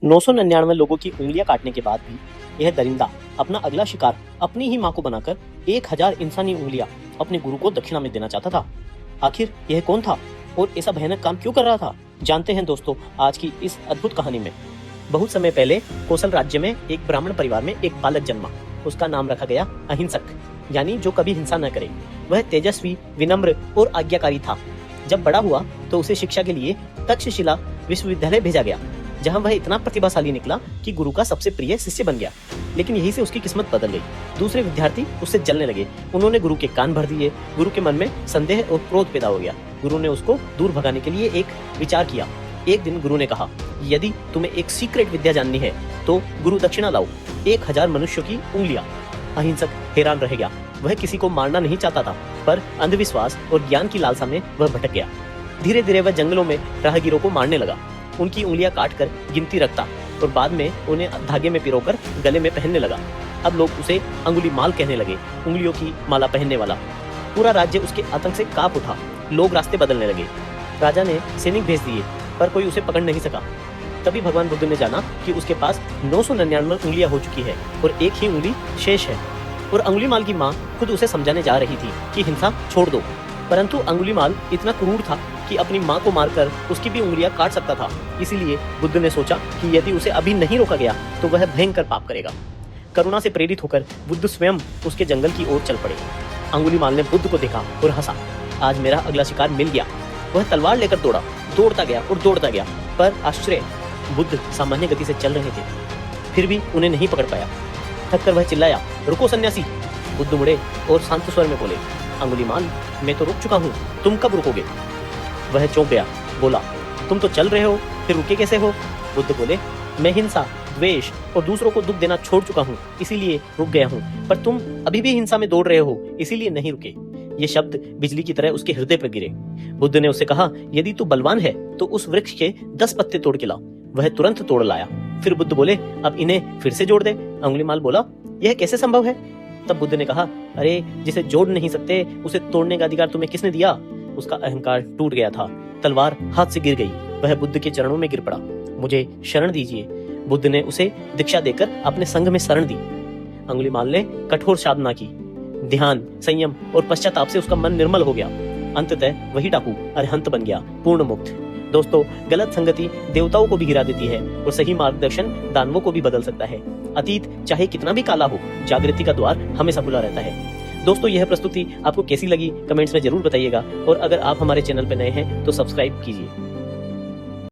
999 लोगों की उंगलियां काटने के बाद भी यह दरिंदा अपना अगला शिकार अपनी ही मां को बनाकर 1000 इंसानी उंगलियां अपने गुरु को दक्षिणा में देना चाहता था। आखिर यह कौन था और ऐसा भयानक काम क्यों कर रहा था, जानते हैं दोस्तों आज की इस अद्भुत कहानी में। बहुत समय पहले कौशल राज्य में एक ब्राह्मण परिवार में एक बालक जन्मा। उसका नाम रखा गया अहिंसक, यानी जो कभी हिंसा न करे। वह तेजस्वी, विनम्र और आज्ञाकारी था। जब बड़ा हुआ तो उसे शिक्षा के लिए तक्षशिला विश्वविद्यालय भेजा गया, जहां वह इतना प्रतिभाशाली निकला कि गुरु का सबसे प्रिय शिष्य बन गया। लेकिन यहीं से उसकी किस्मत बदल गई। दूसरे विद्यार्थी उससे जलने लगे। उन्होंने गुरु के कान भर दिए। गुरु के मन में संदेह और क्रोध पैदा हो गया। गुरु ने उसको दूर भगाने के लिए एक विचार किया। एक दिन गुरु ने कहा, यदि तुम्हें एक सीक्रेट विद्या जाननी है तो गुरु दक्षिणा लाओ, 1000 मनुष्यों की उंगलियां। अहिंसक हैरान रह गया। वह किसी को मारना नहीं चाहता था, पर अंधविश्वास और ज्ञान की लालसा में वह भटक गया। धीरे धीरे वह जंगलों में राहगीरों को मारने लगा, उनकी उंगलियां काटकर गिनती रखता और बाद में उन्हें धागे में पिरोकर गले में पहनने लगा। अब लोग उसे अंगुलीमाल कहने लगे, उंगलियों की माला पहनने वाला। पूरा राज्य उसके आतंक से कांप उठा। लोग रास्ते बदलने लगे। राजा ने सैनिक भेज दिए, पर कोई उसे पकड़ नहीं सका। तभी भगवान बुद्ध ने जाना कि उसके पास 999 उंगलियां हो चुकी है और एक ही उंगली शेष है। और अंगुलीमाल की माँ खुद उसे समझाने जा रही थी कि हिंसा छोड़ दो, परंतु अंगुलीमाल इतना क्रूर था कि अपनी माँ को मारकर उसकी भी उंगलियां काट सकता था। इसीलिए बुद्ध ने सोचा कि यदि उसे अभी नहीं रोका गया तो वह भयंकर पाप करेगा। करुणा से प्रेरित होकर बुद्ध स्वयं उसके जंगल की ओर चल पड़े। अंगुलीमाल ने बुद्ध को देखा और हंसा, आज मेरा अगला शिकार मिल गया। वह तलवार लेकर दौड़ता गया, पर आश्चर्य, बुद्ध सामान्य गति से चल रहे थे, फिर भी उन्हें नहीं पकड़ पाया। थककर वह चिल्लाया, रुको सन्यासी। बुद्ध मुड़े और शांत स्वर में बोले, अंगुलीमाल, मैं तो रुक चुका हूँ, तुम कब रुकोगे? वह चौंक गया, बोला, तुम तो चल रहे हो, फिर रुके कैसे हो? बुद्ध बोले, मैं हिंसा, द्वेष और दूसरों को दुख देना छोड़ चुका हूँ, इसीलिए रुक गया हूँ, पर तुम अभी भी हिंसा में दौड़ रहे हो, इसीलिए नहीं रुके। ये शब्द बिजली की तरह उसके हृदय पर गिरे। बुद्ध ने उससे कहा, यदि तू बलवान है तो उस वृक्ष के 10 पत्ते तोड़ के ला। वह तुरंत तोड़ लाया। फिर बुद्ध बोले, अब इन्हें फिर से जोड़ दे। अंगुलीमाल बोला, यह कैसे संभव है? तब बुद्ध ने कहा, अरे जिसे जोड़ नहीं सकते उसे तोड़ने का अधिकार तुम्हें किसने दिया? उसका अहंकार टूट गया था। तलवार हाथ से गिर गई। वह बुद्ध के चरणों में गिर पड़ा। मुझे शरण दीजिए। बुद्ध ने उसे दीक्षा देकर अपने संघ में शरण दी। अंगुलीमाल ने कठोर साधना की। ध्यान, संयम और पश्चाताप से उसका मन निर्मल हो गया। अंततः वही डाकू अरहंत बन गया, पूर्ण मुक्त। दोस्तों, गलत संगति देवताओं को भी गिरा देती है और सही मार्गदर्शन दानवों को भी बदल सकता है। अतीत चाहे कितना भी काला हो, जागृति का द्वार हमेशा खुला रहता है। दोस्तों, यह प्रस्तुति आपको कैसी लगी कमेंट्स में जरूर बताइएगा और अगर आप हमारे चैनल पर नए हैं तो सब्सक्राइब कीजिए।